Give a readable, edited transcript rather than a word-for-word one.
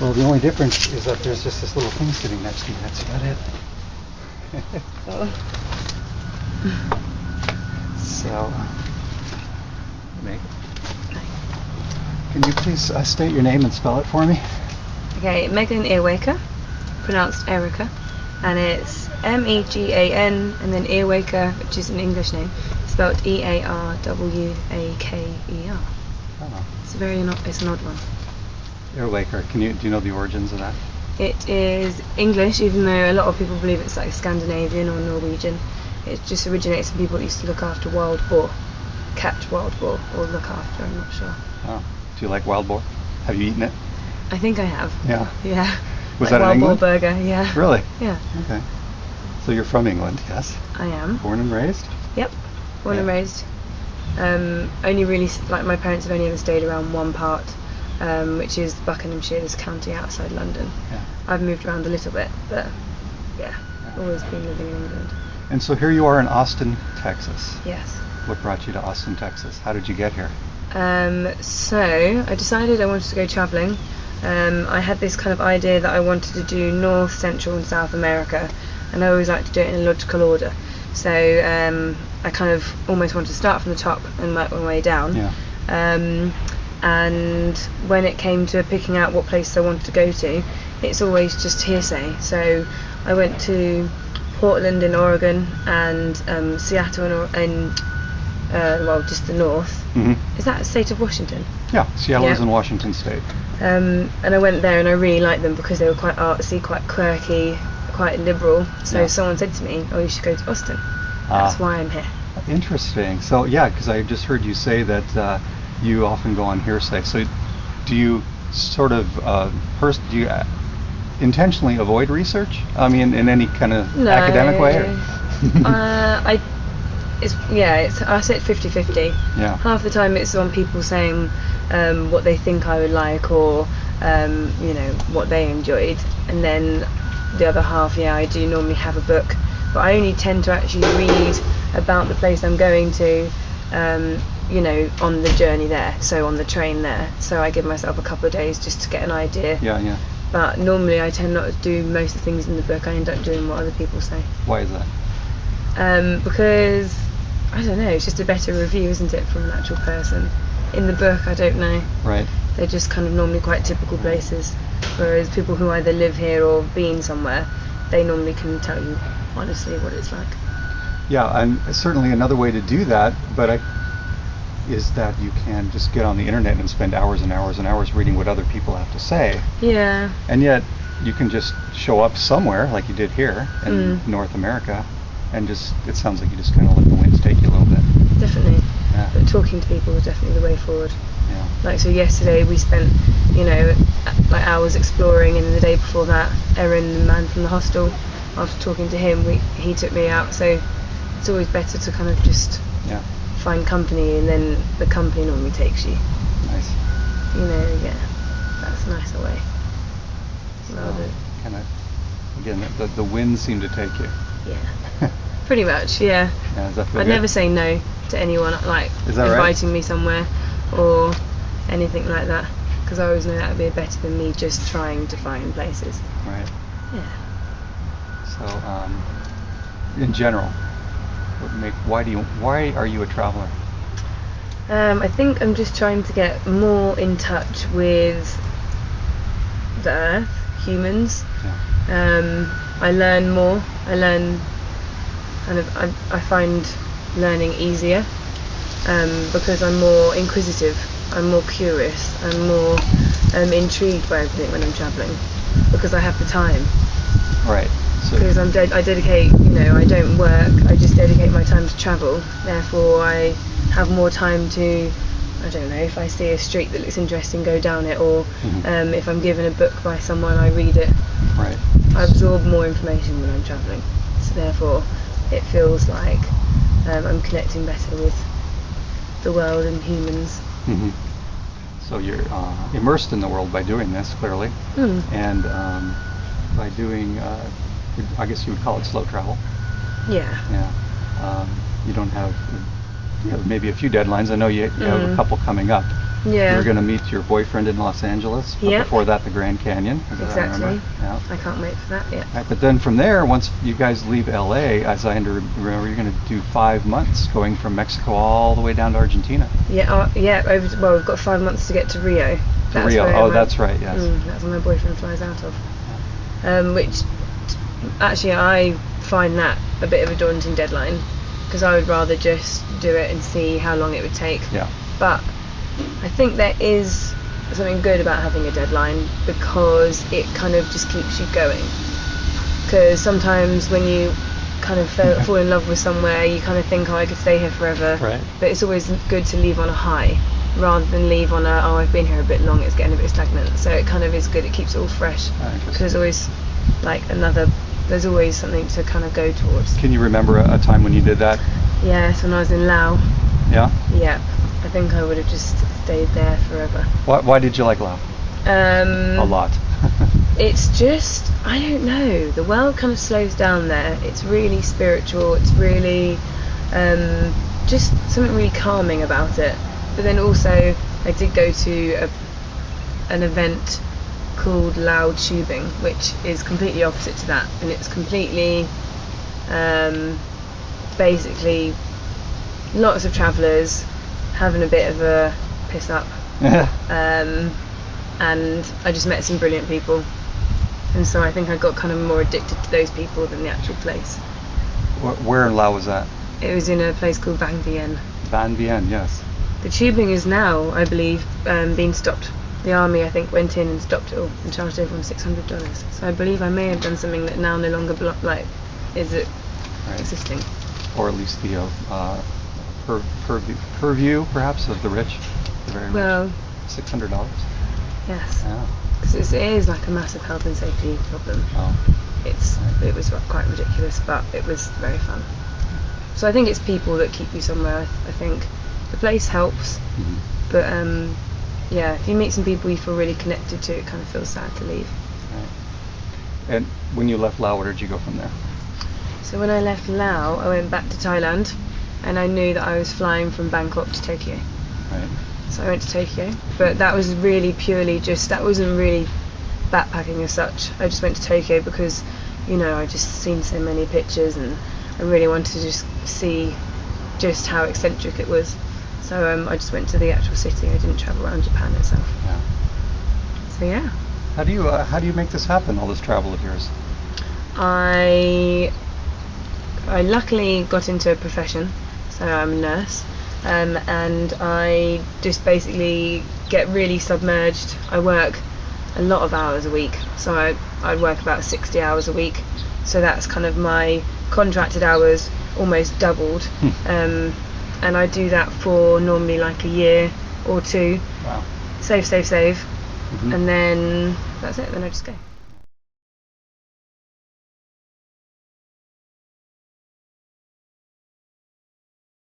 Well, the only difference is that there's just this little thing sitting next to me. That's about it. Oh. So, Meg, can you please state your name and spell it for me? Okay, Megan Earwaker, pronounced Erica, and it's Megan and then Earwaker, which is an English name, spelled Earwaker. Oh. It's an odd one. Earwaker. Do you know the origins of that? It is English, even though a lot of people believe it's like Scandinavian or Norwegian. It just originates from people that used to look after wild boar, catch wild boar, or look after, I'm not sure. Oh. Do you like wild boar? Have you eaten it? I think I have. Yeah. Yeah. Was like that in wild England? boar burger, yeah. Really? Yeah. Okay. So you're from England, yes? I am. Born and raised? Yep. Born and raised. Only really, like my parents have only ever stayed around one part, which is Buckinghamshire, this county outside London. Yeah. I've moved around a little bit, but yeah, always been living in England. And so here you are in Austin, Texas. Yes. What brought you to Austin, Texas? How did you get here? So I decided I wanted to go travelling. I had this kind of idea that I wanted to do North, Central and South America, and I always like to do it in a logical order. So I kind of almost wanted to start from the top and work my way down. Yeah. And when it came to picking out what place I wanted to go to, it's always just hearsay. So I went to Portland in Oregon and Seattle in just the north. Mm-hmm. Is that the state of Washington? Yeah, Seattle is in Washington State. And I went there and I really liked them because they were quite artsy, quite quirky, quite liberal. So someone said to me, "Oh, you should go to Austin." That's why I'm here. Interesting. So yeah, because I just heard you say that you often go on hearsay. So do you sort of do you intentionally avoid research? I mean, in any kind of academic way? Or? I say it's 50-50. Yeah. Half the time it's on people saying what they think I would like, or what they enjoyed, and then the other half, I do normally have a book, but I only tend to actually read about the place I'm going to on the journey there, so on the train there. So I give myself a couple of days just to get an idea. Yeah. But normally I tend not to do most of the things in the book. I end up doing what other people say. Why is that? Because I don't know, it's just a better review, isn't it, from an actual person. In the book, I don't know. Right. They're just kind of normally quite typical places, whereas people who either live here or been somewhere, they normally can tell you honestly what it's like. Yeah, and certainly another way to do that, is that you can just get on the internet and spend hours and hours and hours reading what other people have to say. Yeah. And yet you can just show up somewhere like you did here in North America, and it sounds like you just kind of let the winds take you a little bit. Definitely. Yeah. But talking to people is definitely the way forward. Yeah. Like, so yesterday we spent, hours exploring, and the day before that, Erin, the man from the hostel, after talking to him, he took me out. So it's always better to kind of just find company, and then the company normally takes you. Nice. That's a nicer way. Kind of, again, the winds seem to take you. Yeah. Pretty much, yeah. Does that feel I'd good? never say no to anyone inviting me somewhere or anything like that, because I always know that would be better than me just trying to find places. Right. Yeah. So, in general, why are you a traveler? I think I'm just trying to get more in touch with the earth, humans. Yeah. I learn more. I find learning easier because I'm more inquisitive, I'm more curious, I'm more intrigued by everything when I'm travelling, because I have the time. Right. Because I dedicate, I don't work, I just dedicate my time to travel. Therefore I have more time to, I don't know, if I see a street that looks interesting, go down it, or if I'm given a book by someone, I read it. Right. I absorb more information when I'm travelling, so therefore it feels like I'm connecting better with the world and humans. Mm-hmm. So you're immersed in the world by doing this, clearly, and by doing, I guess you would call it slow travel. Yeah. Yeah. You don't have, maybe a few deadlines. I know you have a couple coming up. Yeah. You were going to meet your boyfriend in Los Angeles, but Yep. before that, the Grand Canyon. As I Exactly. remember. Yeah. I can't wait for that. Yeah. Right, but then from there, once you guys leave LA, as I remember, you're going to do 5 months going from Mexico all the way down to Argentina. Yeah. Yeah. We've got 5 months to get to Rio. To Rio. Oh, that's right. Yes. That's where my boyfriend flies out of. Which actually I find that a bit of a daunting deadline, because I would rather just do it and see how long it would take. Yeah. But I think there is something good about having a deadline, because it kind of just keeps you going. Because sometimes when you kind of fall in love with somewhere, you kind of think, oh, I could stay here forever. Right. But it's always good to leave on a high, rather than leave on a, oh, I've been here a bit long, it's getting a bit stagnant. So it kind of is good, it keeps it all fresh. Because there's always there's always something to kind of go towards. Can you remember a time when you did that? Yes, when I was in Laos. Yeah? Yeah. I think I would have just stayed there forever. Why did you like Laos? A lot. It's just, I don't know, the world kind of slows down there. It's really spiritual, it's really just something really calming about it. But then also I did go to an event called Loud Tubing, which is completely opposite to that, and it's completely basically lots of travellers having a bit of a piss up. And I just met some brilliant people, and so I think I got kind of more addicted to those people than the actual place. Where in Laos was that? It was in a place called Vang Vieng. Van Bien, yes. The tubing is now, I believe, being stopped. The army, I think, went in and stopped it all and charged everyone $600. So I believe I may have done something that now no longer is it Right. existing. Or at least the purview, perhaps, of the rich, the very Well, rich. $600. yes, Yeah. because it is like a massive health and safety problem. Oh. It was quite ridiculous, but it was very fun. So I think it's people that keep you somewhere. I think the place helps, Mhm. but yeah, if you meet some people you feel really connected to, it kind of feels sad to leave. Right. And when you left Laos, where did you go from there? So when I left Laos, I went back to Thailand, and I knew that I was flying from Bangkok to Tokyo. Right. So I went to Tokyo, but that was really purely that wasn't really backpacking as such. I just went to Tokyo because, I just seen so many pictures, and I really wanted to just see just how eccentric it was. So I just went to the actual city. I didn't travel around Japan itself. Yeah. So yeah. How do you make this happen? All this travel of yours. I luckily got into a profession, so I'm a nurse, and I just basically get really submerged. I work a lot of hours a week, so I work about 60 hours a week, so that's kind of my contracted hours almost doubled. And I do that for normally like a year or two. Wow. Save, Mhm. and then that's it, then I just go.